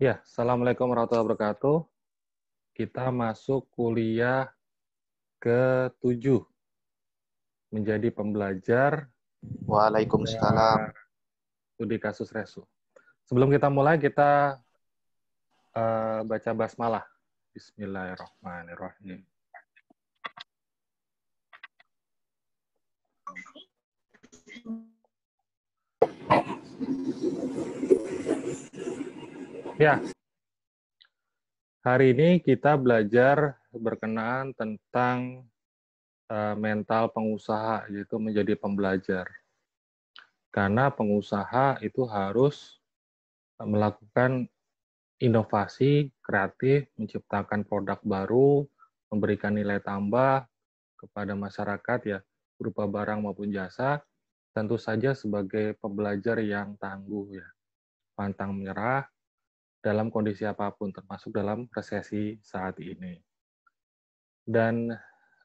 Ya, Assalamualaikum warahmatullahi wabarakatuh. Kita masuk kuliah ke-7, menjadi pembelajar Waalaikumsalam. dan studi kasus resu. Sebelum kita mulai, kita baca basmalah. Bismillahirrahmanirrahim. Ya, hari ini kita belajar berkenaan tentang mental pengusaha, yaitu menjadi pembelajar. Karena pengusaha itu harus melakukan inovasi, kreatif, menciptakan produk baru, memberikan nilai tambah kepada masyarakat ya, berupa barang maupun jasa, tentu saja sebagai pembelajar yang tangguh ya, pantang menyerah dalam kondisi apapun, termasuk dalam resesi saat ini. Dan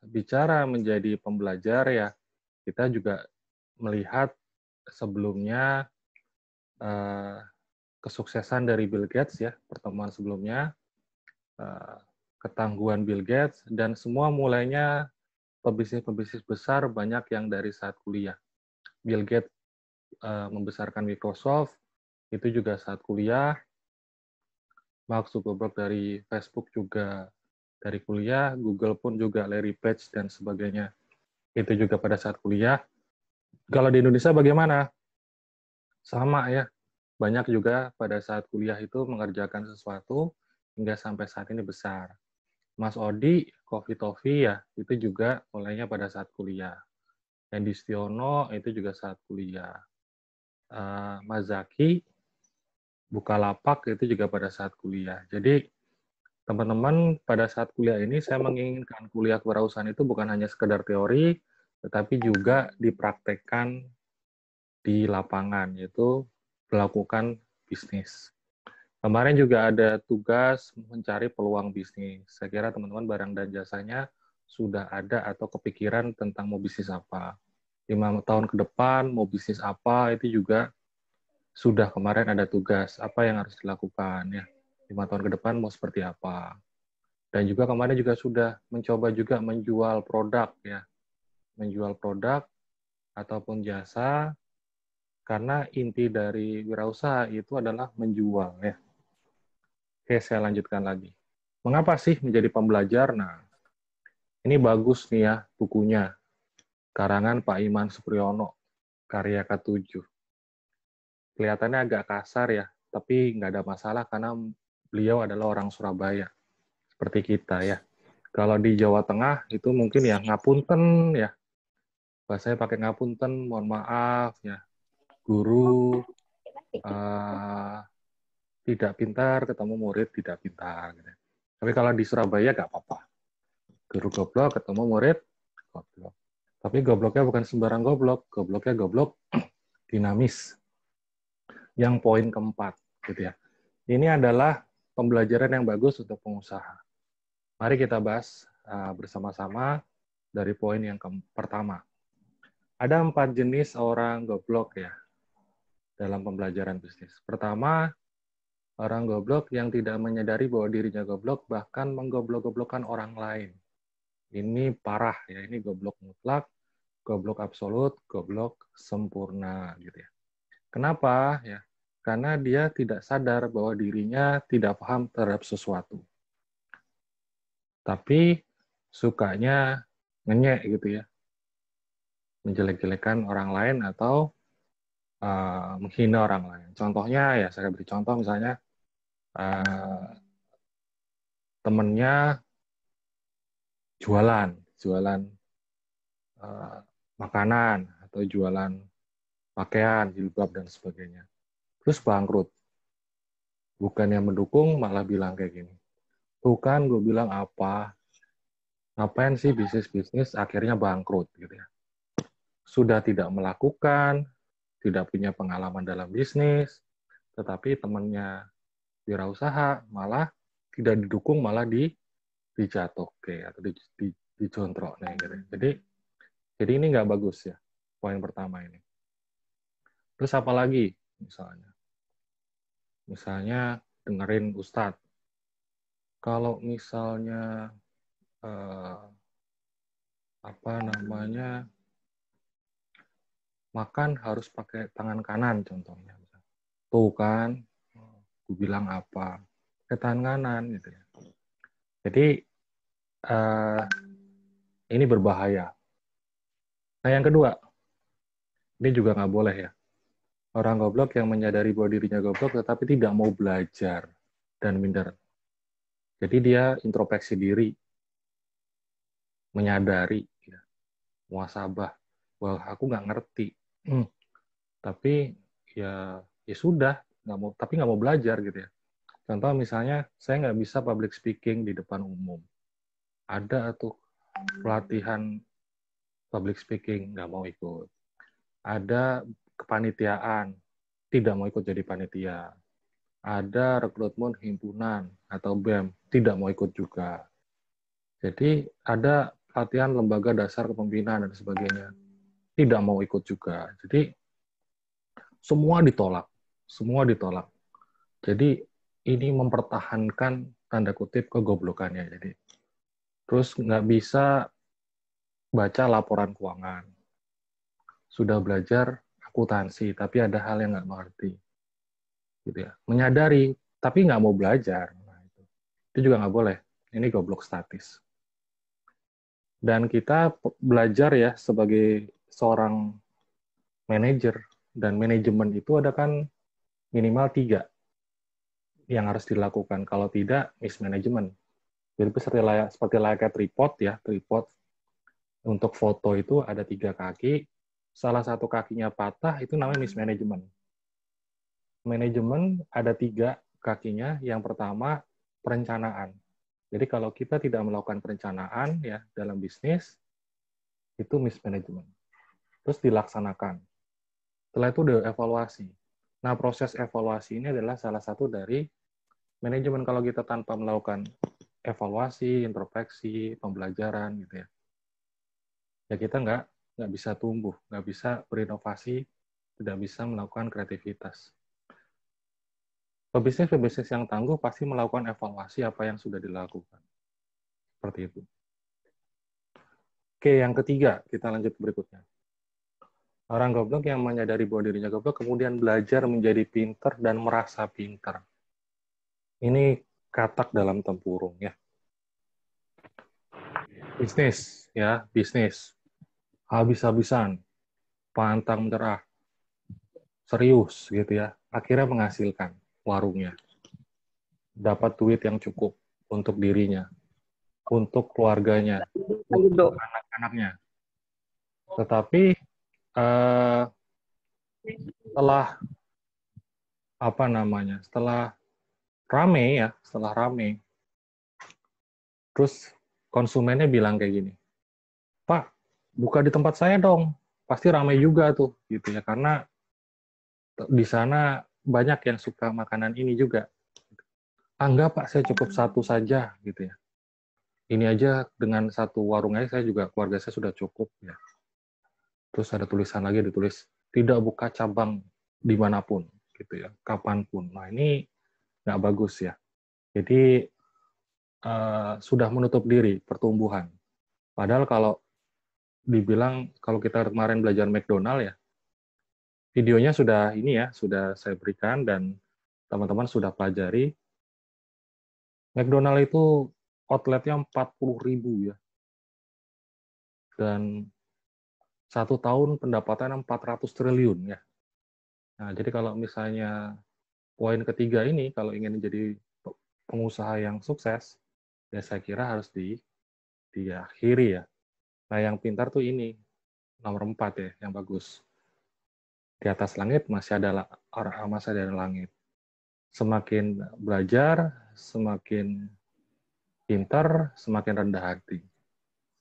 bicara menjadi pembelajar ya, kita juga melihat sebelumnya eh, kesuksesan dari Bill Gates ya, pertemuan sebelumnya, ketangguhan Bill Gates, dan semua mulainya pebisnis-pebisnis besar banyak yang dari saat kuliah. Bill Gates membesarkan Microsoft, itu juga saat kuliah. Mark Zuckerberg dari Facebook juga dari kuliah, Google pun juga Larry Page dan sebagainya. Itu juga pada saat kuliah. Kalau di Indonesia bagaimana? Sama ya, banyak juga pada saat kuliah itu mengerjakan sesuatu hingga sampai saat ini besar. Mas Odi, Coffee Toffee ya, itu juga mulainya pada saat kuliah. Hendi Stiono itu juga saat kuliah. Mas Zaki, Bukalapak itu juga pada saat kuliah. Jadi teman-teman pada saat kuliah ini saya menginginkan kuliah kewirausahaan itu bukan hanya sekedar teori, tetapi juga dipraktekkan di lapangan, yaitu melakukan bisnis. Kemarin juga ada tugas mencari peluang bisnis. Saya kira teman-teman barang dan jasanya sudah ada atau kepikiran tentang mau bisnis apa. 5 tahun ke depan mau bisnis apa, itu juga sudah kemarin ada tugas apa yang harus dilakukan ya. 5 tahun ke depan mau seperti apa. Dan juga kemarin juga sudah mencoba juga menjual produk ya. Menjual produk ataupun jasa, karena inti dari wirausaha itu adalah menjual ya. Oke, saya lanjutkan lagi. Mengapa sih menjadi pembelajar? Nah, ini bagus nih ya bukunya. Karangan Pak Iman Supriyono, karya K7. Kelihatannya agak kasar ya, tapi nggak ada masalah karena beliau adalah orang Surabaya, seperti kita ya. Kalau di Jawa Tengah itu mungkin ya ngapunten ya, bahasanya pakai ngapunten, mohon maaf ya, guru uh, tidak pintar ketemu murid tidak pintar. Gitu. Tapi kalau di Surabaya nggak apa-apa, guru goblok ketemu murid goblok. Tapi gobloknya bukan sembarang goblok, gobloknya goblok dinamis. Yang poin keempat, gitu ya. Ini adalah pembelajaran yang bagus untuk pengusaha. Mari kita bahas bersama-sama dari poin yang pertama. Ada 4 jenis orang goblok ya dalam pembelajaran bisnis. Pertama, orang goblok yang tidak menyadari bahwa dirinya goblok, bahkan menggoblok-goblokkan orang lain. Ini parah ya, ini goblok mutlak, goblok absolut, goblok sempurna gitu ya. Kenapa ya? Karena dia tidak sadar bahwa dirinya tidak paham terhadap sesuatu. Tapi sukanya ngenyek gitu ya, menjelek-jelekan orang lain atau menghina orang lain. Contohnya ya saya beri contoh misalnya uh, temennya jualan, jualan uh, makanan atau jualan pakaian, jilbab dan sebagainya. Terus bangkrut. Bukan yang mendukung malah bilang kayak gini. Tuh kan gue bilang apa? Ngapain sih bisnis-bisnis akhirnya bangkrut gitu ya. Sudah tidak melakukan, tidak punya pengalaman dalam bisnis, tetapi temannya wirausaha malah tidak didukung, malah dijatuhke atau dicontrok nih gitu. Jadi ini nggak bagus ya, poin pertama ini. Terus apa lagi misalnya? Misalnya dengerin Ustadz. Kalau misalnya makan harus pakai tangan kanan contohnya. Tuh kan, gue bilang apa? Pakai tangan kanan gitu ya. Jadi ini berbahaya. Nah yang kedua, ini juga nggak boleh ya. Orang goblok yang menyadari bahwa dirinya goblok tetapi tidak mau belajar dan minder. Jadi dia introspeksi diri, menyadari, ya, muhasabah, bahwa aku nggak ngerti. Tapi ya sudah, tapi nggak mau belajar gitu ya. Contoh misalnya, saya nggak bisa public speaking di depan umum. Ada tuh pelatihan public speaking, nggak mau ikut. Ada kepanitiaan, tidak mau ikut jadi panitia. Ada rekrutmen himpunan atau BEM, tidak mau ikut juga. Jadi ada pelatihan lembaga dasar kepemimpinan dan sebagainya, tidak mau ikut juga. Jadi semua ditolak, semua ditolak. Jadi ini mempertahankan tanda kutip kegoblokannya. Jadi terus nggak bisa baca laporan keuangan. Sudah belajar akuntansi, tapi ada hal yang nggak mengerti. Gitu ya. Menyadari, tapi nggak mau belajar. Nah, itu juga nggak boleh. Ini goblok statis. Dan kita belajar ya sebagai seorang manajer. Dan manajemen itu ada kan minimal 3 yang harus dilakukan. Kalau tidak, mismanagement. Jadi seperti layaknya tripod ya, tripod untuk foto itu ada 3 kaki, salah satu kakinya patah, itu namanya mismanagement. Manajemen ada 3 kakinya, yang pertama perencanaan. Jadi kalau kita tidak melakukan perencanaan ya dalam bisnis, itu mismanagement. Terus dilaksanakan. Setelah itu udah evaluasi. Nah, proses evaluasi ini adalah salah satu dari manajemen. Kalau kita tanpa melakukan evaluasi, introspeksi, pembelajaran gitu ya kita nggak bisa tumbuh, nggak bisa berinovasi, tidak bisa melakukan kreativitas. Pebisnis yang tangguh pasti melakukan evaluasi apa yang sudah dilakukan. Seperti itu. Oke, yang ketiga, kita lanjut berikutnya. Orang goblok yang menyadari bahwa dirinya goblok, kemudian belajar menjadi pintar dan merasa pintar. Ini katak dalam tempurung ya. Bisnis, ya, bisnis. Habis-habisan, pantang menyerah, serius gitu ya. Akhirnya menghasilkan warungnya. Dapat duit yang cukup untuk dirinya, untuk keluarganya, untuk anak-anaknya. Tetapi setelah rame, terus konsumennya bilang kayak gini, Pak, buka di tempat saya dong, pasti ramai juga tuh, gitu ya, karena di sana banyak yang suka makanan ini juga. Enggak Pak, saya cukup satu saja, gitu ya. Ini aja dengan satu warung aja saya juga, keluarga saya sudah cukup ya. Terus ada tulisan lagi ditulis, tidak buka cabang dimanapun, gitu ya, kapanpun. Nah ini nggak bagus ya. Jadi sudah menutup diri pertumbuhan. Padahal kalau dibilang, kalau kita kemarin belajar McDonald ya, videonya sudah sudah saya berikan dan teman-teman sudah pelajari. McDonald itu outletnya 40.000 ya. Dan 1 tahun pendapatan 400 triliun ya. Nah, jadi kalau misalnya poin ketiga ini, kalau ingin menjadi pengusaha yang sukses, ya saya kira harus diakhiri ya. Nah, yang pintar tuh ini, nomor 4 ya, yang bagus. Di atas langit masih ada langit. Semakin belajar, semakin pintar, semakin rendah hati.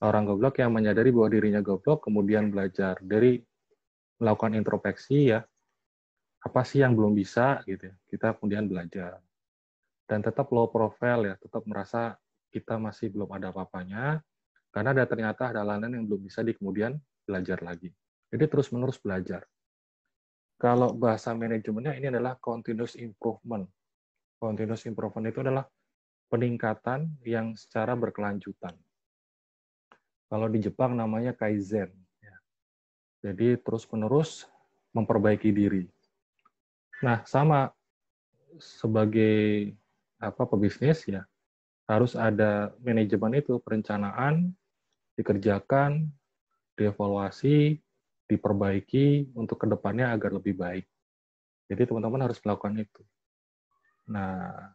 Orang goblok yang menyadari bahwa dirinya goblok, kemudian belajar dari melakukan introspeksi ya, apa sih yang belum bisa gitu ya. Kita kemudian belajar. Dan tetap low profile ya, tetap merasa kita masih belum ada apa-apanya, karena ternyata ada hal yang belum bisa kemudian belajar lagi. Jadi terus-menerus belajar. Kalau bahasa manajemennya ini adalah continuous improvement. Continuous improvement itu adalah peningkatan yang secara berkelanjutan. Kalau di Jepang namanya kaizen. Jadi terus-menerus memperbaiki diri. Nah, sama sebagai pebisnis ya, harus ada manajemen itu, perencanaan, dikerjakan, dievaluasi, diperbaiki untuk kedepannya agar lebih baik. Jadi teman-teman harus melakukan itu. Nah,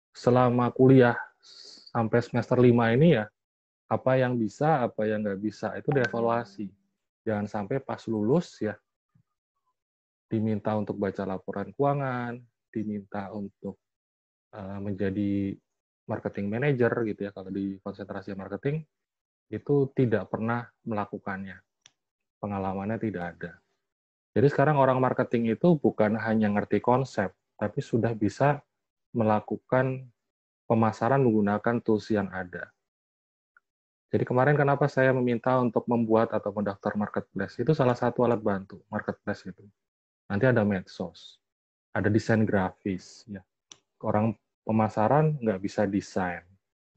selama kuliah sampai semester 5 ini ya, apa yang bisa, apa yang nggak bisa, itu dievaluasi. Jangan sampai pas lulus ya, diminta untuk baca laporan keuangan, diminta untuk menjadi marketing manager gitu ya, kalau di konsentrasi marketing, itu tidak pernah melakukannya. Pengalamannya tidak ada. Jadi sekarang orang marketing itu bukan hanya ngerti konsep, tapi sudah bisa melakukan pemasaran menggunakan tools yang ada. Jadi kemarin kenapa saya meminta untuk membuat atau mendaftar marketplace, itu salah satu alat bantu marketplace itu. Nanti ada medsos, ada desain grafis. Ya. Orang pemasaran nggak bisa desain,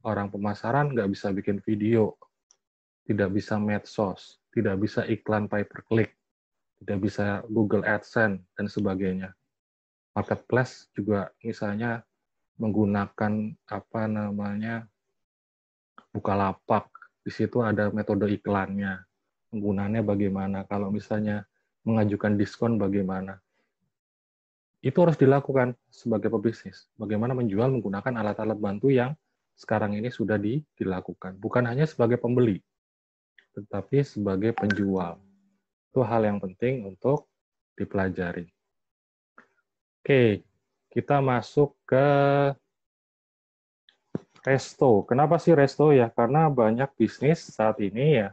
orang pemasaran nggak bisa bikin video, tidak bisa medsos, tidak bisa iklan pay per click, tidak bisa Google AdSense, dan sebagainya. Marketplace juga misalnya menggunakan Bukalapak, di situ ada metode iklannya, penggunaannya bagaimana, kalau misalnya mengajukan diskon bagaimana. Itu harus dilakukan sebagai pebisnis. Bagaimana menjual menggunakan alat-alat bantu yang sekarang ini sudah dilakukan. Bukan hanya sebagai pembeli, tetapi sebagai penjual. Itu hal yang penting untuk dipelajari. Oke, kita masuk ke resto. Kenapa sih resto ya? Karena banyak bisnis saat ini ya,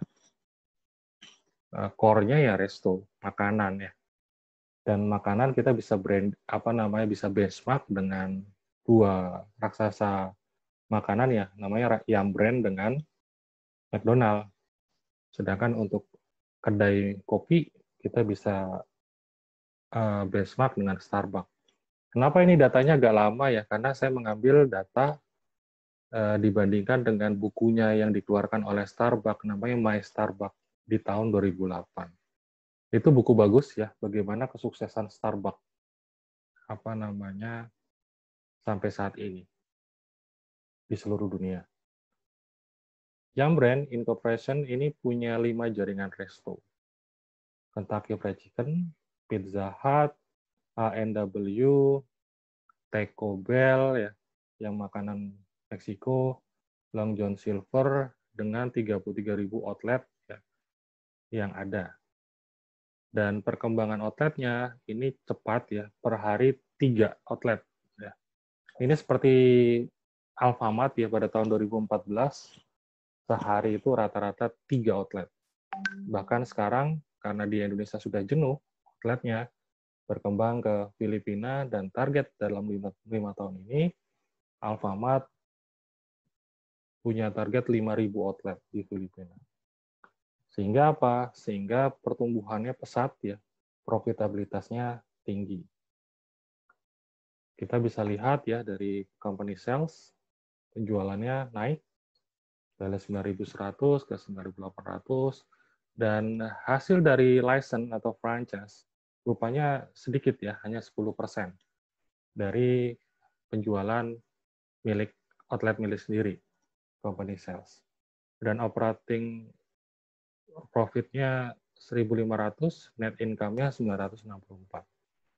core-nya ya resto, makanan ya. Dan makanan kita bisa bisa benchmark dengan dua raksasa makanan ya, namanya Yum Brand dengan McDonald. Sedangkan untuk kedai kopi kita bisa benchmark dengan Starbucks. Kenapa ini datanya agak lama ya? Karena saya mengambil data dibandingkan dengan bukunya yang dikeluarkan oleh Starbucks, namanya My Starbucks di tahun 2008. Itu buku bagus ya, bagaimana kesuksesan Starbucks sampai saat ini di seluruh dunia. Yum Brand Incorporation ini punya 5 jaringan resto. Kentucky Fried Chicken, Pizza Hut, A&W, Taco Bell ya, yang makanan Meksiko, Long John Silver dengan 33.000 outlet ya, yang ada. Dan perkembangan outletnya ini cepat ya, per hari 3 outlet. Ya. Ini seperti Alfamart ya pada tahun 2014, sehari itu rata-rata 3 outlet. Bahkan sekarang karena di Indonesia sudah jenuh outletnya, berkembang ke Filipina, dan target dalam 5 tahun ini, Alfamart punya target 5.000 outlet di Filipina. Sehingga apa? Sehingga pertumbuhannya pesat ya, profitabilitasnya tinggi. Kita bisa lihat ya dari company sales, penjualannya naik dari 9.100 ke 9.800, dan hasil dari license atau franchise rupanya sedikit ya, hanya 10% dari penjualan outlet milik sendiri, company sales. Dan operating profit-nya 1.500, net income-nya 964.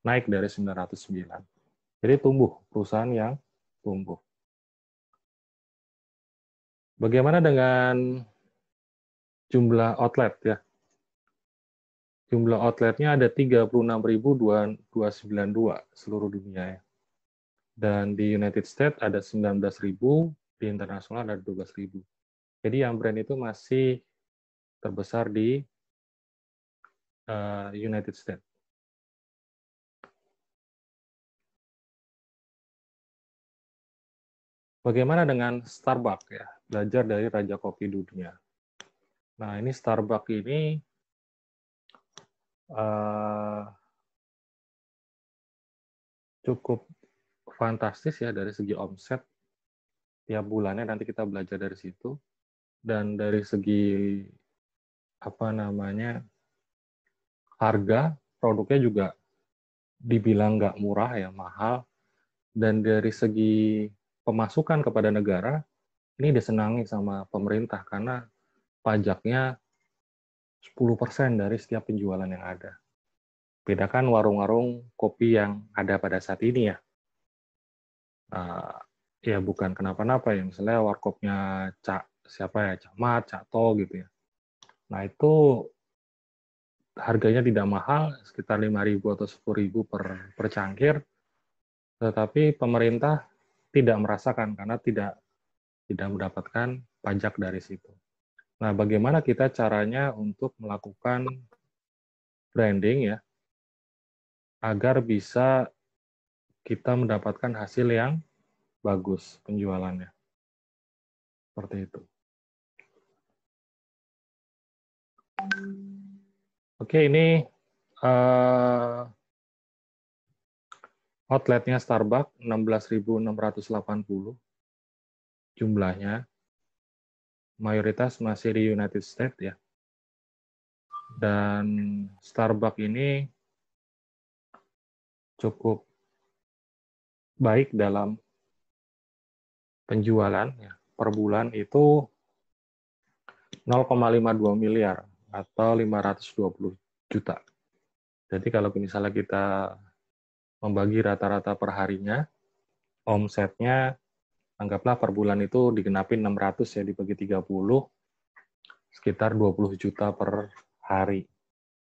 Naik dari 909. Jadi tumbuh, perusahaan yang tumbuh. Bagaimana dengan jumlah outlet ya? Jumlah outletnya ada 36.292 seluruh dunia ya. Dan di United States ada 19.000, di internasional ada 12.000. Jadi yang brand itu masih terbesar di United States. Bagaimana dengan Starbucks ya? Belajar dari Raja Kopi Dunia. Nah, ini Starbucks ini cukup fantastis ya dari segi omset tiap bulannya, nanti kita belajar dari situ. Dan dari segi apa namanya harga produknya juga dibilang nggak murah ya, mahal. Dan dari segi pemasukan kepada negara, ini disenangi sama pemerintah karena pajaknya 10% dari setiap penjualan yang ada. Bedakan warung-warung kopi yang ada pada saat ini ya. Ya bukan kenapa-napa ya, misalnya warkopnya siapa ya, Camat, Cakto gitu ya. Nah itu harganya tidak mahal, sekitar 5.000 atau 10.000 per cangkir, tetapi pemerintah tidak merasakan karena tidak mendapatkan pajak dari situ. Nah, bagaimana kita caranya untuk melakukan branding ya, agar bisa kita mendapatkan hasil yang bagus penjualannya. Seperti itu. Oke, ini outletnya Starbucks 16.680 jumlahnya. Mayoritas masih di United States ya. Dan Starbucks ini cukup baik dalam penjualan ya. Per bulan itu 0,52 miliar atau 520 juta. Jadi kalau misalnya kita membagi rata-rata per harinya, omsetnya anggaplah per bulan itu digenapin 600 ya, dibagi 30, sekitar 20 juta per hari.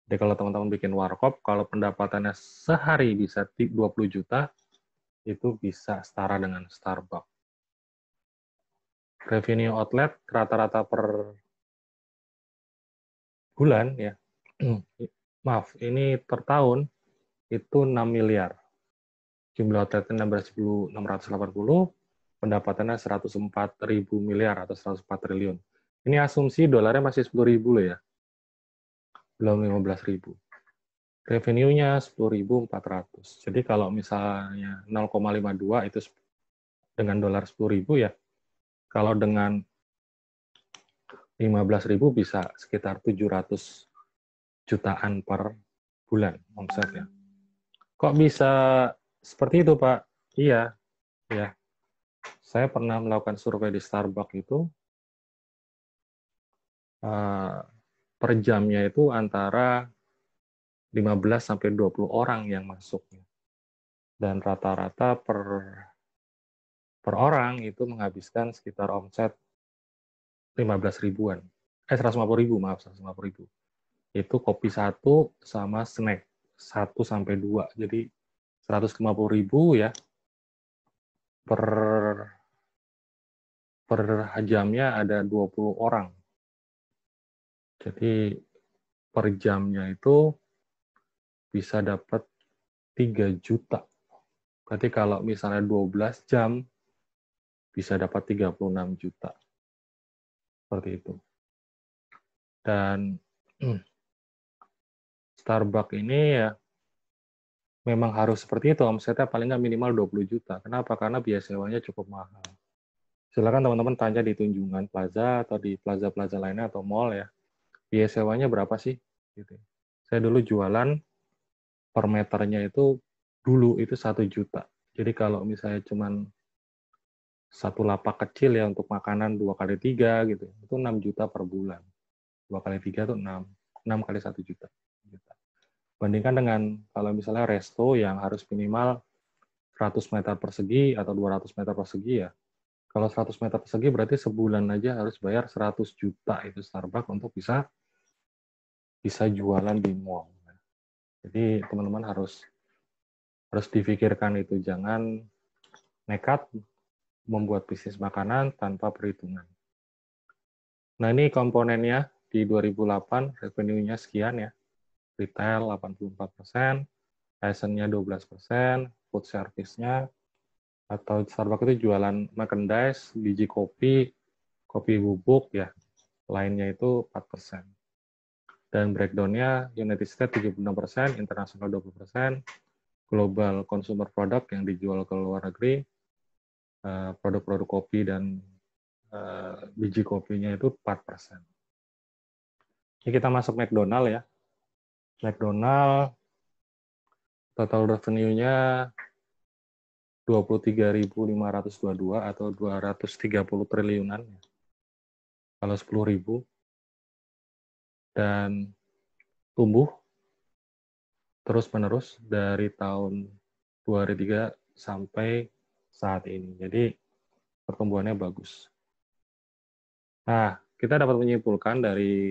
Jadi kalau teman-teman bikin warkop, kalau pendapatannya sehari bisa 20 juta, itu bisa setara dengan Starbucks. Revenue outlet rata-rata per bulan ya, maaf, ini per tahun itu 6 miliar. Jumlah outletnya 16.680, pendapatannya 104.000 miliar atau 104 triliun. Ini asumsi dolarnya masih 10.000 loh ya, belum 15.000. Revenue-nya 10.400. Jadi kalau misalnya 0,52 itu dengan dolar 10.000 ya, kalau dengan 15.000 bisa sekitar 700 jutaan per bulan omsetnya. Kok bisa seperti itu, Pak? Iya, ya. Saya pernah melakukan survei di Starbucks itu, per jamnya itu antara 15 sampai 20 orang yang masuk. Dan rata-rata per orang itu menghabiskan sekitar omset 15 ribuan. 150 ribu, maaf, 150 ribu. Itu kopi satu sama snack 1 sampai 2. Jadi 150 ribu ya per jamnya ada 20 orang. Jadi per jamnya itu bisa dapat 3 juta. Berarti kalau misalnya 12 jam bisa dapat 36 juta. Seperti itu. Dan Starbucks ini ya memang harus seperti itu, omsetnya paling nggak minimal 20 juta. Kenapa? Karena biaya sewanya cukup mahal. Silakan teman-teman tanya di Tunjungan Plaza atau di plaza-plaza lainnya atau mall ya. Biaya sewanya berapa sih? Gitu. Saya dulu jualan per meternya itu dulu itu 1 juta. Jadi kalau misalnya cuman satu lapak kecil ya untuk makanan 2 kali 3 gitu, itu 6 juta per bulan. 2 kali 3 itu 6. 6 kali 1 juta. Bandingkan dengan kalau misalnya resto yang harus minimal 100 meter persegi atau 200 meter persegi ya. Kalau 100 meter persegi berarti sebulan aja harus bayar 100 juta itu Starbucks untuk bisa jualan di mall. Jadi teman-teman harus difikirkan itu, jangan nekat membuat bisnis makanan tanpa perhitungan. Nah, ini komponennya di 2008 revenue-nya sekian ya. Retail 84%, fashion-nya 12%, food service-nya atau Starbucks itu jualan merchandise, biji kopi, kopi bubuk ya, lainnya itu 4%. Dan breakdown-nya United States 76%, internasional 20%, global consumer product yang dijual ke luar negeri, produk-produk kopi dan biji kopinya itu 4%. Ini kita masuk McDonald ya. McDonald total revenue-nya 23.522 atau 230 triliunan. Kalau 10.000 dan tumbuh terus-menerus dari tahun 2003 sampai saat ini. Jadi pertumbuhannya bagus. Nah, kita dapat menyimpulkan dari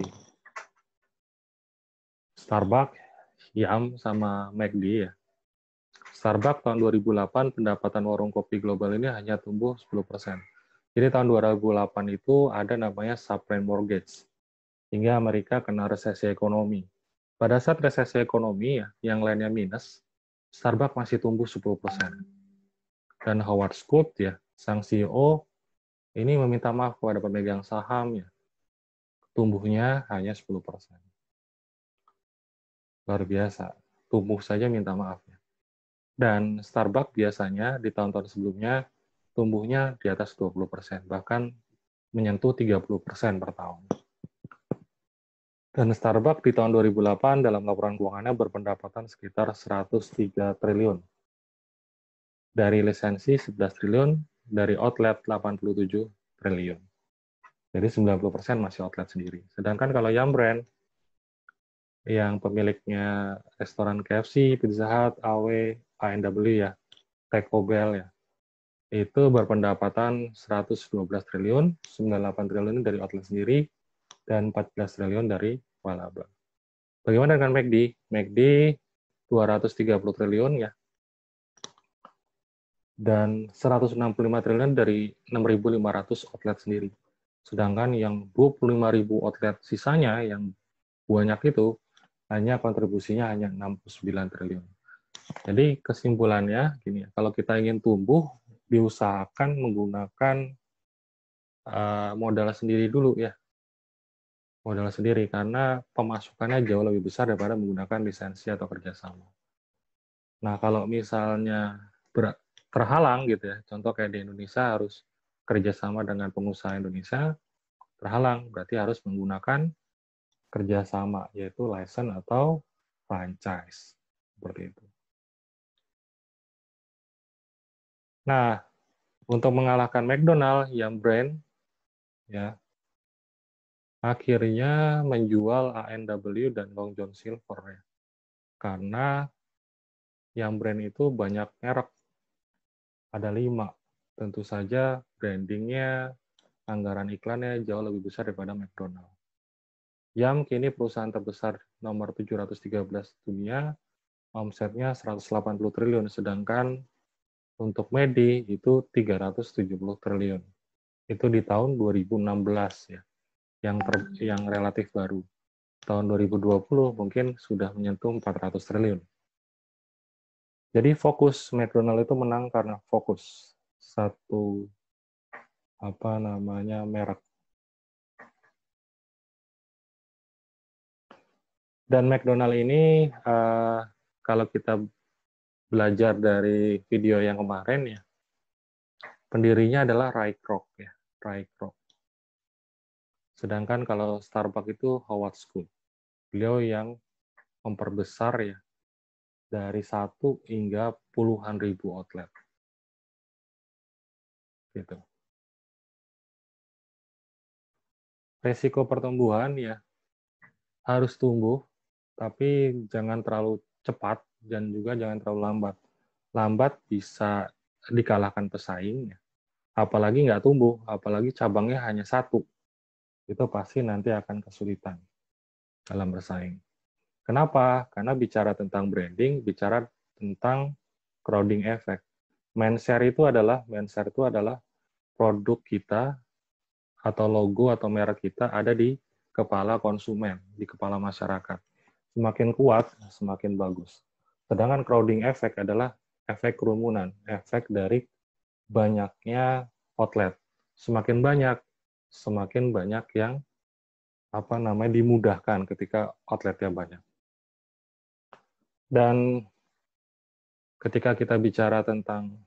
Starbucks, Yum, sama McD ya. Starbucks tahun 2008 pendapatan warung kopi global ini hanya tumbuh 10%. Jadi tahun 2008 itu ada namanya subprime mortgage, hingga Amerika kena resesi ekonomi. Pada saat resesi ekonomi ya, yang lainnya minus, Starbucks masih tumbuh 10%. Dan Howard Schultz ya, sang CEO ini meminta maaf kepada pemegang saham ya, tumbuhnya hanya 10%. Luar biasa, tumbuh saja minta maaf ya. Dan Starbucks biasanya di tahun-tahun sebelumnya tumbuhnya di atas 20%, bahkan menyentuh 30% per tahun. Dan Starbucks di tahun 2008 dalam laporan keuangannya berpendapatan sekitar 103 triliun. Dari lisensi 11 triliun, dari outlet 87 triliun. Jadi 90% masih outlet sendiri. Sedangkan kalau Yum Brand, yang pemiliknya restoran KFC, Pizza Hut, AW, A&W ya, Taco Bell ya, itu berpendapatan 112 triliun, 98 triliun dari outlet sendiri, dan 14 triliun dari walaba. Bagaimana dengan McD? McD 230 triliun ya, dan 165 triliun dari 6.500 outlet sendiri. Sedangkan yang 25.000 outlet sisanya yang banyak itu hanya kontribusinya hanya 69 triliun. Jadi kesimpulannya gini, kalau kita ingin tumbuh, diusahakan menggunakan modal sendiri dulu ya. Modal sendiri karena pemasukannya jauh lebih besar daripada menggunakan lisensi atau kerjasama. Nah, kalau misalnya terhalang gitu ya, contoh kayak di Indonesia harus kerjasama dengan pengusaha Indonesia, terhalang berarti harus menggunakan kerjasama, yaitu license atau franchise. Seperti itu. Nah, untuk mengalahkan McDonald yang brand, ya akhirnya menjual A&W dan Long John Silver ya. Karena yang brand itu banyak merek, ada 5. Tentu saja brandingnya, anggaran iklannya jauh lebih besar daripada McDonald. Yum kini perusahaan terbesar nomor 713 dunia, omsetnya 180 triliun, sedangkan untuk McD itu 370 triliun. Itu di tahun 2016 ya, yang relatif baru. Tahun 2020 mungkin sudah menyentuh 400 triliun. Jadi fokus McDonald itu menang karena fokus satu merek. Dan McDonald ini kalau kita belajar dari video yang kemarin ya, pendirinya adalah Ray Kroc ya, Ray Kroc. Sedangkan kalau Starbucks itu Howard Schultz. Beliau yang memperbesar ya dari 1 hingga puluhan ribu outlet. Gitu. Resiko pertumbuhan ya harus tumbuh, tapi jangan terlalu cepat dan juga jangan terlalu lambat. Lambat bisa dikalahkan pesaing, ya. Apalagi nggak tumbuh, apalagi cabangnya hanya 1. Itu pasti nanti akan kesulitan dalam bersaing. Kenapa? Karena bicara tentang branding, bicara tentang crowding effect. Mindshare itu adalah produk kita atau logo atau merek kita ada di kepala konsumen, di kepala masyarakat. Semakin kuat, semakin bagus. Sedangkan crowding effect adalah efek kerumunan, efek dari banyaknya outlet. Semakin banyak, semakin banyak yang dimudahkan ketika outletnya banyak. Dan ketika kita bicara tentang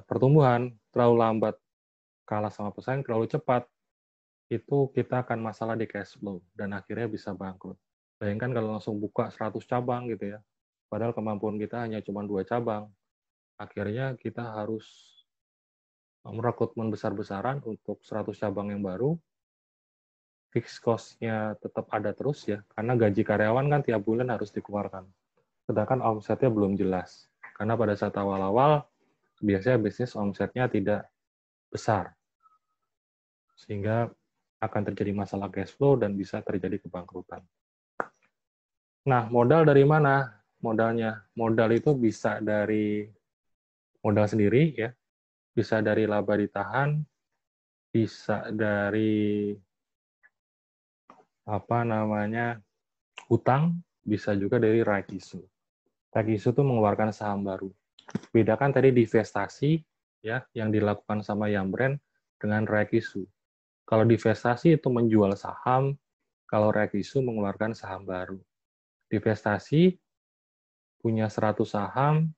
pertumbuhan, terlalu lambat kalah sama pesaing, terlalu cepat, itu kita akan masalah di cash flow, dan akhirnya bisa bangkrut. Bayangkan kalau langsung buka 100 cabang gitu ya, padahal kemampuan kita hanya cuma 2 cabang. Akhirnya kita harus merekrutmen besar-besaran untuk 100 cabang yang baru, fixed cost-nya tetap ada terus ya, karena gaji karyawan kan tiap bulan harus dikeluarkan. Sedangkan omsetnya belum jelas. Karena pada saat awal-awal, biasanya bisnis omsetnya tidak besar. Sehingga akan terjadi masalah cash flow dan bisa terjadi kebangkrutan. Nah, modal dari mana? Modalnya. Modal itu bisa dari modal sendiri, ya, bisa dari laba ditahan, bisa dari hutang, bisa juga dari right issue. Right issue itu mengeluarkan saham baru. Bedakan tadi divestasi ya yang dilakukan sama Yambrand dengan right issue. Kalau divestasi itu menjual saham, kalau right issue mengeluarkan saham baru. Divestasi punya 100 saham,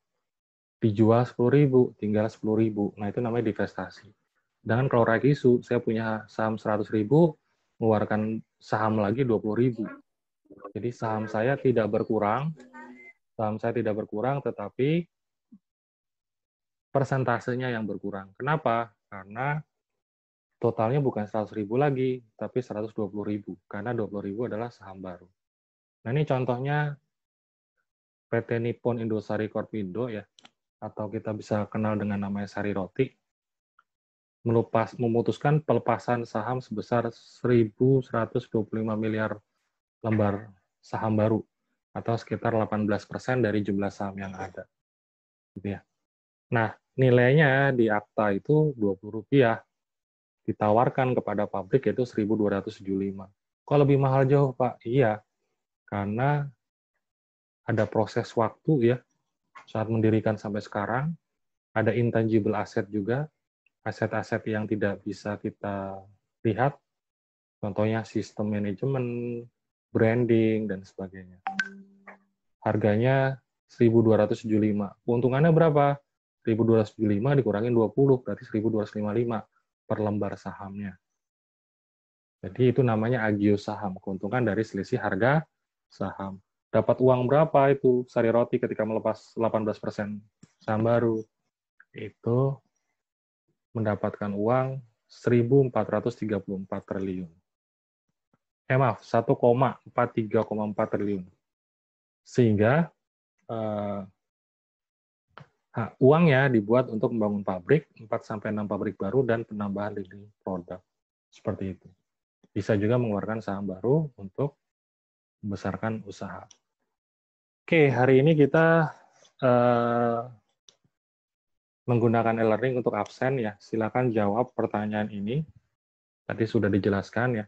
dijual 10.000, tinggal 10.000. Nah, itu namanya divestasi. Dengan kalau right issue, saya punya saham 100.000, mengeluarkan saham lagi 20.000. Jadi saham saya tidak berkurang, tetapi persentasenya yang berkurang. Kenapa? Karena totalnya bukan 100.000 lagi, tapi 120.000, karena 20.000 adalah saham baru. Nah, ini contohnya PT Nippon Indosari Korpindo ya, atau kita bisa kenal dengan namanya Sari Roti, memutuskan pelepasan saham sebesar 1.125 miliar lembar saham baru, atau sekitar 18% dari jumlah saham yang ada. Gitu ya. Nah, nilainya di akta itu Rp20, ditawarkan kepada pabrik yaitu 1.275. Kok lebih mahal jauh, Pak? Iya, karena ada proses waktu ya, saat mendirikan sampai sekarang, ada intangible asset juga, aset-aset yang tidak bisa kita lihat, contohnya sistem manajemen, branding, dan sebagainya. Harganya 1.275. Keuntungannya berapa? 1.275 dikurangin 20, berarti 1.255 per lembar sahamnya. Jadi itu namanya agio saham, keuntungan dari selisih harga saham. Dapat uang berapa itu Sari Roti ketika melepas 18% saham baru? Itu mendapatkan uang 1.434 triliun. Maaf, 1,43,4 triliun. Sehingga uangnya dibuat untuk membangun pabrik, 4-6 pabrik baru, dan penambahan lini produk. Seperti itu. Bisa juga mengeluarkan saham baru untuk membesarkan usaha. Oke, hari ini kita menggunakan e-learning untuk absen ya. Silakan jawab pertanyaan ini. Tadi sudah dijelaskan ya.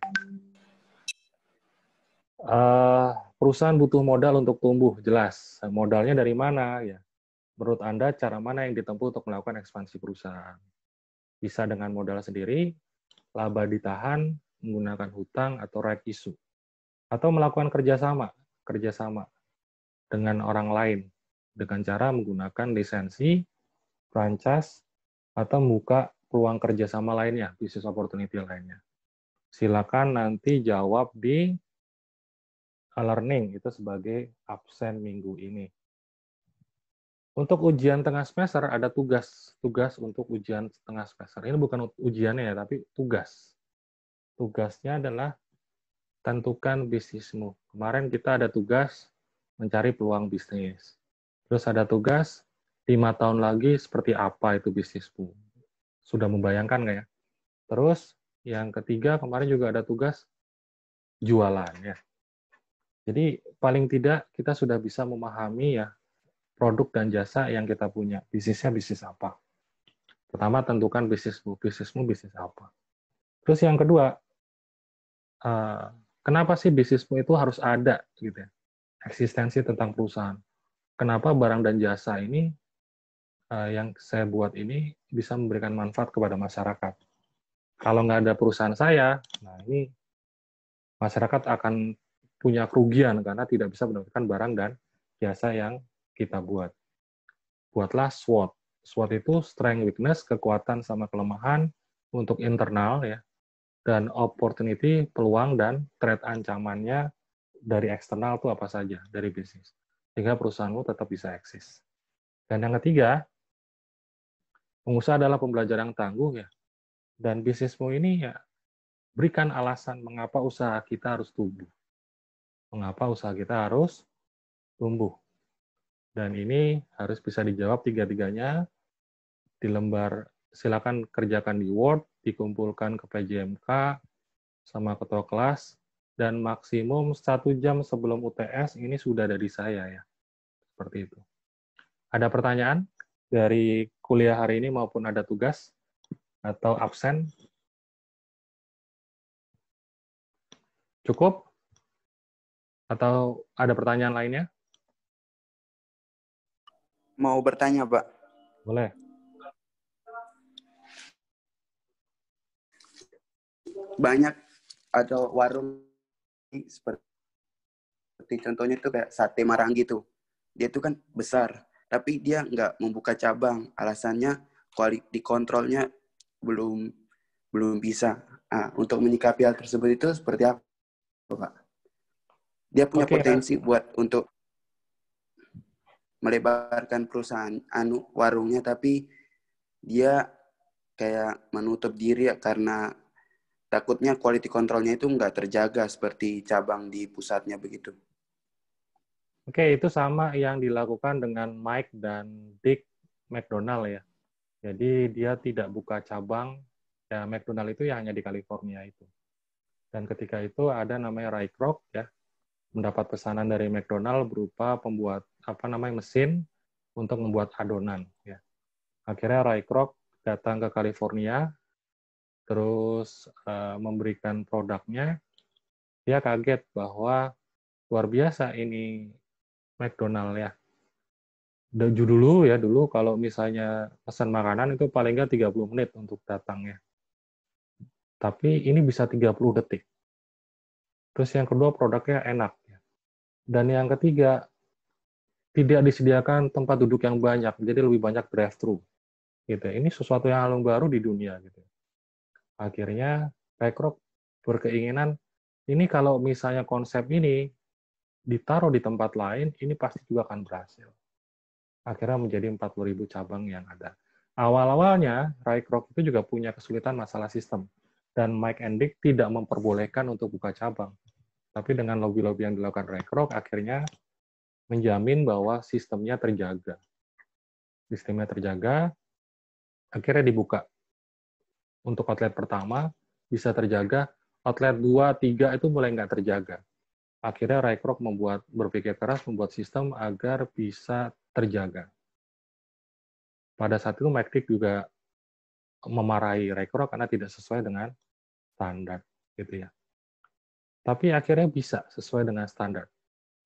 Perusahaan butuh modal untuk tumbuh, jelas. Modalnya dari mana ya? Menurut Anda cara mana yang ditempuh untuk melakukan ekspansi perusahaan? Bisa dengan modal sendiri, laba ditahan, menggunakan hutang atau right issue, atau melakukan kerjasama dengan orang lain dengan cara menggunakan lisensi, franchise, atau membuka peluang kerjasama lainnya, business opportunity lainnya. Silakan nanti jawab di e-learning itu sebagai absen minggu ini. Untuk ujian tengah semester ada tugas untuk ujian tengah semester. Ini bukan ujiannya ya, tapi tugas. Tugasnya adalah tentukan bisnismu. Kemarin kita ada tugas mencari peluang bisnis. Terus ada tugas 5 tahun lagi seperti apa itu bisnismu. Sudah membayangkan nggak ya? Terus yang ketiga kemarin juga ada tugas jualan ya. Jadi paling tidak kita sudah bisa memahami ya produk dan jasa yang kita punya. Bisnisnya bisnis apa? Pertama tentukan bisnismu bisnis apa? Terus yang kedua, kenapa sih bisnismu itu harus ada gitu ya? Eksistensi tentang perusahaan. Kenapa barang dan jasa ini yang saya buat ini bisa memberikan manfaat kepada masyarakat? Kalau nggak ada perusahaan saya, nah ini masyarakat akan punya kerugian karena tidak bisa mendapatkan barang dan jasa yang kita buat. Buatlah SWOT. SWOT itu strength, weakness, kekuatan sama kelemahan untuk internal ya, dan opportunity, peluang, dan threat ancamannya dari eksternal itu apa saja dari bisnis. Sehingga perusahaanmu tetap bisa eksis. Dan yang ketiga, pengusaha adalah pembelajar yang tangguh ya. Dan bisnismu ini ya berikan alasan mengapa usaha kita harus tumbuh. Mengapa usaha kita harus tumbuh. Dan ini harus bisa dijawab tiga-tiganya di lembar, silakan kerjakan di Word, dikumpulkan ke PJMK sama ketua kelas, dan maksimum 1 jam sebelum UTS ini sudah dari saya ya. Seperti itu. Ada pertanyaan dari kuliah hari ini maupun ada tugas atau absen? Cukup? Atau ada pertanyaan lainnya? Mau bertanya, Pak. Boleh. Banyak atau warung seperti contohnya itu kayak Sate Marangi tuh. Dia itu kan besar, tapi dia nggak membuka cabang. Alasannya di kontrolnya belum bisa. Untuk menyikapi hal tersebut itu seperti apa, Pak? Dia punya potensi buat untuk melebarkan perusahaan warungnya, tapi dia kayak menutup diri karena takutnya quality controlnya itu nggak terjaga seperti cabang di pusatnya begitu. Oke, itu sama yang dilakukan dengan Mike dan Dick McDonald ya. Jadi dia tidak buka cabang, ya McDonald itu ya hanya di California itu. Dan ketika itu ada namanya Ray Kroc ya, mendapat pesanan dari McDonald berupa pembuat mesin untuk membuat adonan ya. Akhirnya Ray Kroc datang ke California, terus memberikan produknya. Dia kaget bahwa luar biasa ini McDonald ya. Dulu kalau misalnya pesan makanan itu paling nggak 30 menit untuk datangnya. Tapi ini bisa 30 detik. Terus yang kedua produknya enak. Dan yang ketiga, tidak disediakan tempat duduk yang banyak, jadi lebih banyak drive-thru. Gitu. Ini sesuatu yang hal baru di dunia. Gitu. Akhirnya, Ray Kroc berkeinginan, ini kalau misalnya konsep ini ditaruh di tempat lain, ini pasti juga akan berhasil. Akhirnya menjadi 40.000 cabang yang ada. Awal-awalnya, Ray Kroc itu juga punya kesulitan masalah sistem. Dan Mike and Dick tidak memperbolehkan untuk buka cabang. Tapi dengan lobby-lobby yang dilakukan Ray Kroc, akhirnya menjamin bahwa sistemnya terjaga. Sistemnya terjaga, akhirnya dibuka. Untuk outlet pertama, bisa terjaga. Outlet 2, 3 itu mulai nggak terjaga. Akhirnya Ray Kroc berpikir keras membuat sistem agar bisa terjaga. Pada saat itu Mike Dick juga memarahi Ray Kroc karena tidak sesuai dengan standar, gitu ya. Tapi akhirnya bisa sesuai dengan standar,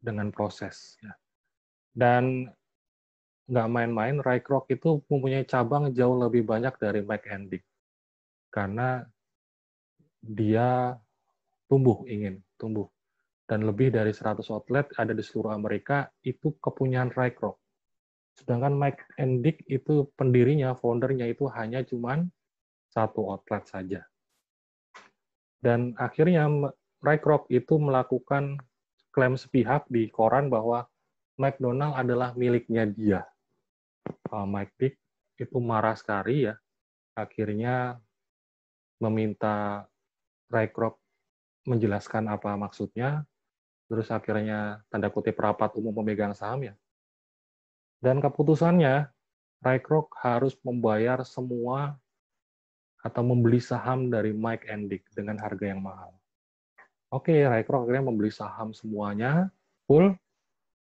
dengan proses. Ya. Dan nggak main-main, Ray Kroc itu mempunyai cabang jauh lebih banyak dari Mike and Dick. Karena dia ingin tumbuh. Dan lebih dari 100 outlet ada di seluruh Amerika, itu kepunyaan Ray Kroc. Sedangkan Mike and Dick itu pendirinya, foundernya itu hanya cuman 1 outlet saja. Dan akhirnya Ray Kroc itu melakukan klaim sepihak di koran bahwa McDonald adalah miliknya dia. Mike Dick itu marah sekali ya, akhirnya meminta Ray Kroc menjelaskan apa maksudnya, terus akhirnya tanda kutip rapat umum pemegang saham ya. Dan keputusannya, Ray Kroc harus membayar semua atau membeli saham dari Mike and Dick dengan harga yang mahal. Oke, Ray Kroc akhirnya membeli saham semuanya, full,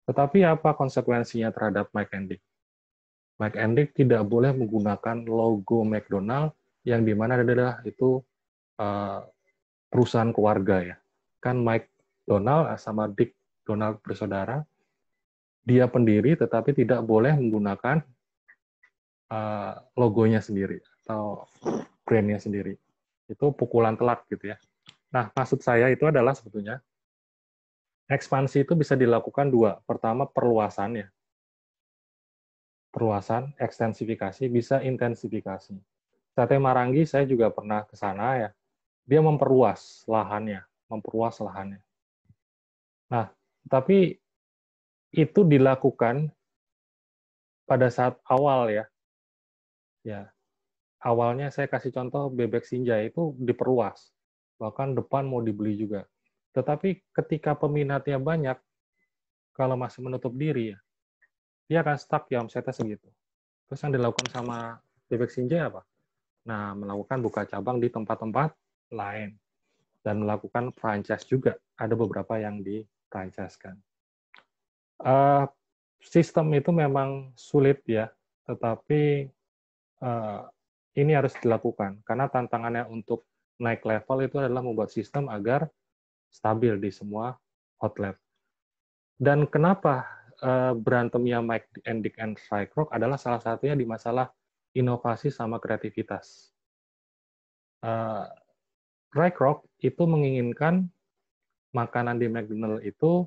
tetapi apa konsekuensinya terhadap Mike and Dick? Mike and Dick tidak boleh menggunakan logo McDonald yang dimana adalah itu perusahaan keluarga ya. Kan Mike Donald sama Dick Donald bersaudara, dia pendiri tetapi tidak boleh menggunakan logonya sendiri atau brandnya sendiri. Itu pukulan telak gitu ya. Nah, maksud saya itu adalah sebetulnya Ekspansi itu bisa dilakukan dua. Pertama, perluasan, ekstensifikasi, bisa intensifikasi. Sate Marangi saya juga pernah ke sana ya. Dia memperluas lahannya. Nah, tapi itu dilakukan pada saat awal ya. Ya, awalnya saya kasih contoh bebek Sinjai itu diperluas. Bahkan depan mau dibeli juga. Tetapi ketika peminatnya banyak, kalau masih menutup diri ya, dia akan stuck ya omsetnya segitu. Terus yang dilakukan sama bebek Sinjai apa? Nah, melakukan buka cabang di tempat-tempat lain. Dan melakukan franchise juga. Ada beberapa yang di-franchise-kan. Sistem itu memang sulit ya, tetapi ini harus dilakukan. Karena tantangannya untuk naik level itu adalah membuat sistem agar stabil di semua outlet. Dan kenapa berantemnya Mike and Dick and Rycroft adalah salah satunya di masalah inovasi sama kreativitas. Rycroft itu menginginkan makanan di McDonald itu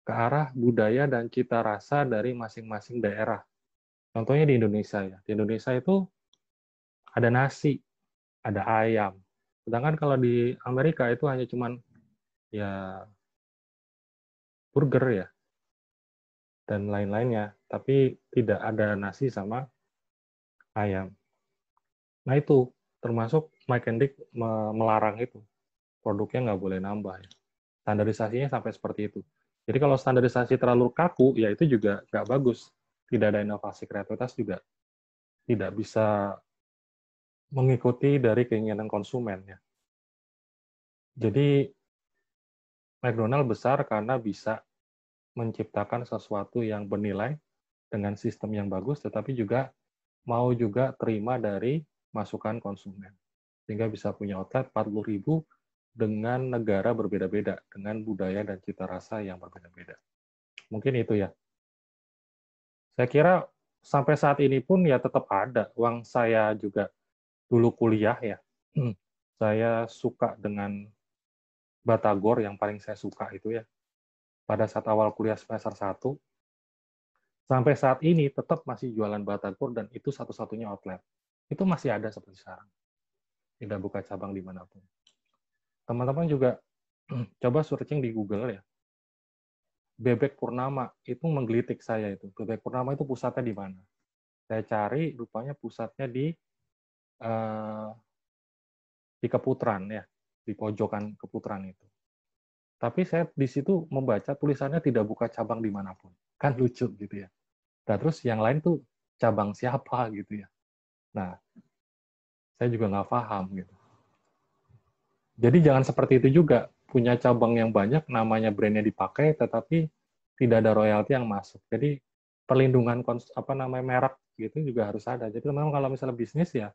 ke arah budaya dan cita rasa dari masing-masing daerah. Contohnya di Indonesia ya. Di Indonesia itu ada nasi, ada ayam. Sedangkan kalau di Amerika itu hanya cuman ya burger ya dan lain-lainnya, tapi tidak ada nasi sama ayam. Nah itu termasuk Mike and Dick melarang itu, produknya nggak boleh nambah. Ya. Standarisasinya sampai seperti itu. Jadi kalau standarisasi terlalu kaku, ya itu juga nggak bagus. Tidak ada inovasi kreativitas juga tidak bisa mengikuti dari keinginan konsumen. Ya. Jadi McDonald besar karena bisa menciptakan sesuatu yang bernilai dengan sistem yang bagus, tetapi juga mau juga terima dari masukan konsumen. Sehingga bisa punya outlet 40.000 dengan negara berbeda-beda, dengan budaya dan cita rasa yang berbeda-beda. Mungkin itu ya. Saya kira sampai saat ini pun ya tetap ada. Uang saya juga dulu kuliah ya. Saya suka dengan Batagor, yang paling saya suka itu ya. Pada saat awal kuliah semester 1, sampai saat ini tetap masih jualan Batagor dan itu satu-satunya outlet. Itu masih ada seperti sekarang. Tidak buka cabang dimanapun. Teman-teman juga coba searching di Google ya. Bebek Purnama itu menggelitik saya itu. Bebek Purnama itu pusatnya di mana? Saya cari, rupanya pusatnya di Keputaran ya, di pojokan Keputaran itu. Tapi saya di situ membaca tulisannya tidak buka cabang dimanapun. Kan lucu gitu ya. Nah, terus yang lain tuh cabang siapa gitu ya. Nah, saya juga nggak paham gitu. Jadi jangan seperti itu juga. Punya cabang yang banyak, namanya brandnya dipakai, tetapi tidak ada royalti yang masuk. Jadi perlindungan merek gitu juga harus ada. Jadi memang kalau misalnya bisnis ya,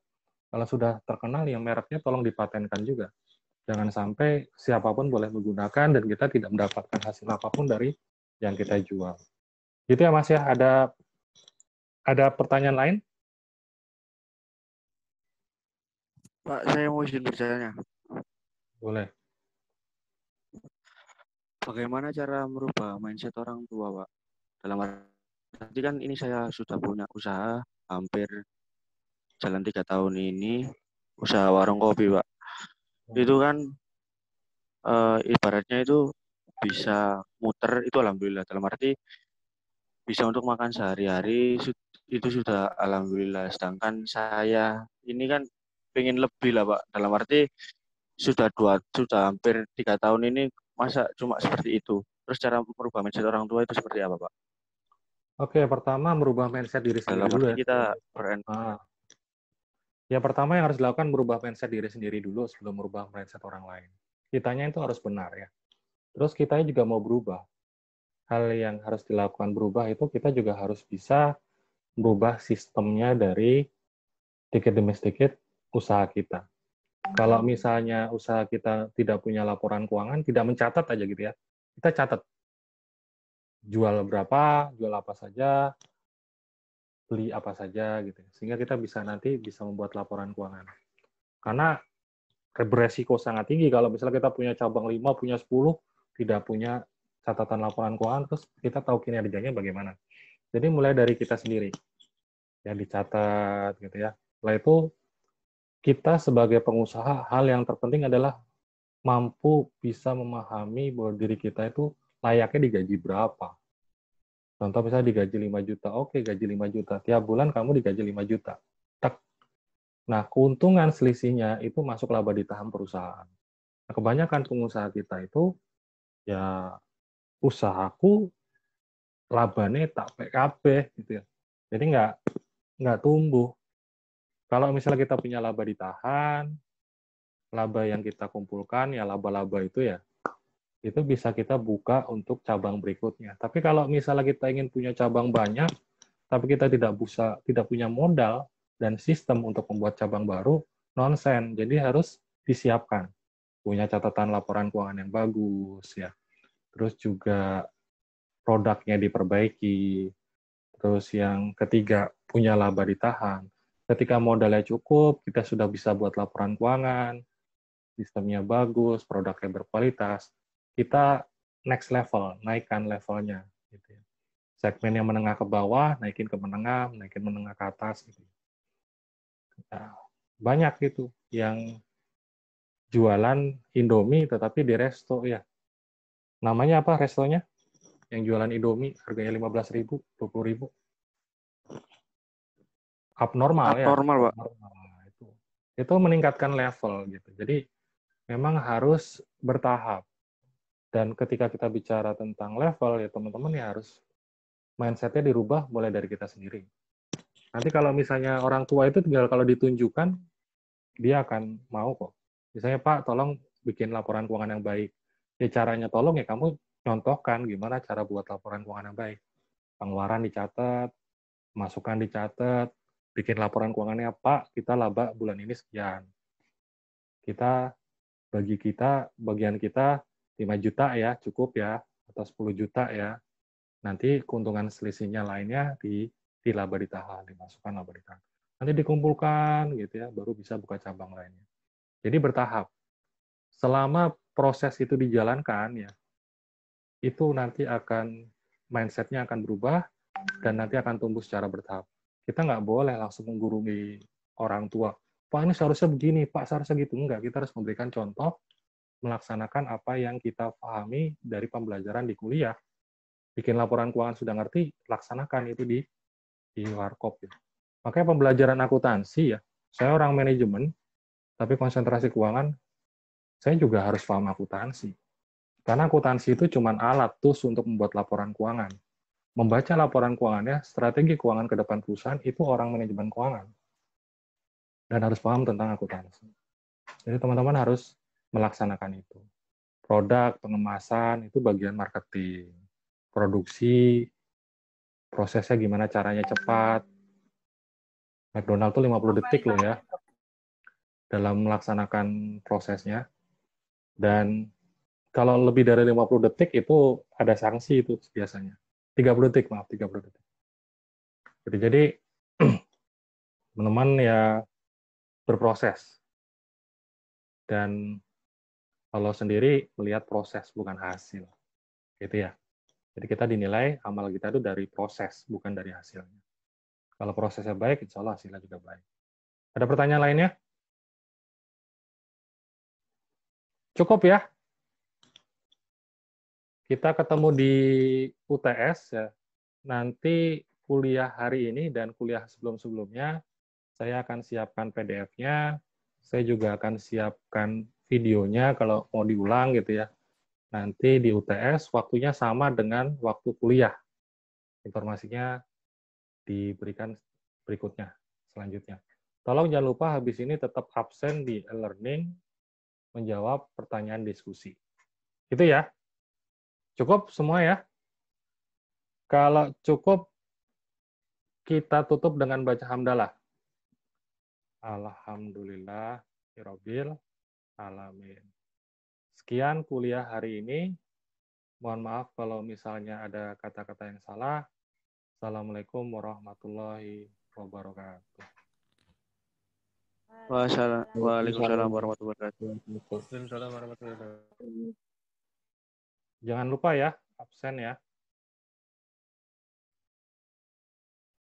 kalau sudah terkenal ya mereknya tolong dipatenkan juga. Jangan sampai siapapun boleh menggunakan dan kita tidak mendapatkan hasil apapun dari yang kita jual. Gitu ya Mas ya. Ada pertanyaan lain? Pak, saya mau izin bertanya. Boleh. Bagaimana cara merubah mindset orang tua, Pak? Dalam arti kan ini saya sudah punya usaha hampir jalan 3 tahun ini, usaha warung kopi, Pak. Itu kan ibaratnya itu bisa muter, itu alhamdulillah. Dalam arti bisa untuk makan sehari-hari, itu sudah alhamdulillah. Sedangkan saya ini kan pengen lebih lah, Pak. Dalam arti sudah hampir 3 tahun ini masa cuma seperti itu. Terus cara merubah mindset orang tua itu seperti apa, Pak? Oke, pertama merubah mindset diri sendiri Dalam dulu arti ya. kita Ya pertama yang harus dilakukan merubah mindset diri sendiri dulu sebelum merubah mindset orang lain. Kitanya itu harus benar ya. Terus kitanya juga mau berubah. Hal yang harus dilakukan berubah itu kita juga harus bisa merubah sistemnya dari sedikit demi sedikit usaha kita. Kalau misalnya usaha kita tidak punya laporan keuangan, tidak mencatat aja gitu ya. Kita catat jual berapa, jual apa saja, beli apa saja gitu. Sehingga kita nanti bisa membuat laporan keuangan. Karena beresiko sangat tinggi kalau misalnya kita punya cabang 5, punya 10, tidak punya catatan laporan keuangan, terus kita tahu kinerjanya bagaimana. Jadi mulai dari kita sendiri, ya dicatat gitu ya. Setelah itu kita sebagai pengusaha, hal yang terpenting adalah mampu bisa memahami bahwa diri kita itu layaknya digaji berapa. Contoh misalnya digaji 5 juta, oke gaji 5 juta. Tiap bulan kamu digaji 5 juta. Tak. Nah, keuntungan selisihnya itu masuk laba ditahan perusahaan. Nah, kebanyakan pengusaha kita itu, ya usahaku labanya tak PKB gitu ya. Jadi nggak tumbuh. Kalau misalnya kita punya laba ditahan, laba yang kita kumpulkan ya laba-laba itu bisa kita buka untuk cabang berikutnya. Tapi kalau misalnya kita ingin punya cabang banyak, tapi kita tidak punya modal dan sistem untuk membuat cabang baru, nonsen. Jadi harus disiapkan. Punya catatan laporan keuangan yang bagus ya. Terus juga produknya diperbaiki. Terus yang ketiga, punya laba ditahan. Ketika modalnya cukup, kita sudah bisa buat laporan keuangan, sistemnya bagus, produknya berkualitas, kita next level, naikkan levelnya. Gitu ya. Segmen yang menengah ke bawah, naikin ke menengah ke atas. Gitu. Nah, banyak itu yang jualan Indomie tetapi di resto ya. Namanya apa restonya? Yang jualan Indomie harganya 15.000, 20.000. Abnormal ya. Abnormal, Pak. Abnormal itu. Itu meningkatkan level gitu. Jadi memang harus bertahap. Dan ketika kita bicara tentang level ya teman-teman ya harus mindset-nya dirubah mulai dari kita sendiri. Nanti kalau misalnya orang tua itu tinggal kalau ditunjukkan dia akan mau kok. Misalnya Pak, tolong bikin laporan keuangan yang baik. Ya caranya tolong ya kamu contohkan gimana cara buat laporan keuangan yang baik. Pengeluaran dicatat, masukan dicatat, bikin laporan keuangannya Pak, kita laba bulan ini sekian. Bagian kita 5 juta ya, cukup ya, atau 10 juta ya. Nanti keuntungan selisihnya lainnya di laba ditahan, dimasukkan laba ditahan. Nanti dikumpulkan gitu ya, baru bisa buka cabang lainnya. Jadi bertahap. Selama proses itu dijalankan ya, itu nanti akan mindset-nya akan berubah dan nanti akan tumbuh secara bertahap. Kita nggak boleh langsung menggurui orang tua. Pak ini seharusnya begini, Pak seharusnya gitu. Enggak, kita harus memberikan contoh, melaksanakan apa yang kita pahami dari pembelajaran di kuliah. Bikin laporan keuangan sudah ngerti, laksanakan itu di warkop. Ya. Makanya pembelajaran akuntansi ya, saya orang manajemen, tapi konsentrasi keuangan, saya juga harus paham akuntansi. Karena akuntansi itu cuma alat tools untuk membuat laporan keuangan. Membaca laporan keuangannya, strategi keuangan ke depan perusahaan, itu orang manajemen keuangan. Dan harus paham tentang akuntansi. Jadi teman-teman harus melaksanakan itu. Produk, pengemasan, itu bagian marketing. Produksi, prosesnya gimana caranya cepat. McDonald tuh 50 detik loh ya, dalam melaksanakan prosesnya. Dan kalau lebih dari 50 detik itu ada sanksi itu biasanya. 30 detik, maaf, 30 detik. Jadi teman-teman ya berproses. Dan kalau sendiri melihat proses, bukan hasil. Gitu ya. Jadi kita dinilai amal kita itu dari proses, bukan dari hasilnya. Kalau prosesnya baik, insya Allah hasilnya juga baik. Ada pertanyaan lainnya? Cukup ya? Kita ketemu di UTS ya. Nanti kuliah hari ini dan kuliah sebelum-sebelumnya, saya akan siapkan PDF-nya, saya juga akan siapkan videonya kalau mau diulang gitu ya. Nanti di UTS waktunya sama dengan waktu kuliah. Informasinya diberikan berikutnya, selanjutnya. Tolong jangan lupa habis ini tetap absen di e-learning, menjawab pertanyaan diskusi. Itu ya. Cukup semua ya? Kalau cukup, kita tutup dengan baca hamdalah. Alhamdulillah, Rabbil Alamin. Sekian kuliah hari ini. Mohon maaf kalau misalnya ada kata-kata yang salah. Assalamualaikum warahmatullahi wabarakatuh. Waalaikumsalam warahmatullahi wabarakatuh. Waalaikumsalam warahmatullahi wabarakatuh. Jangan lupa ya, absen ya.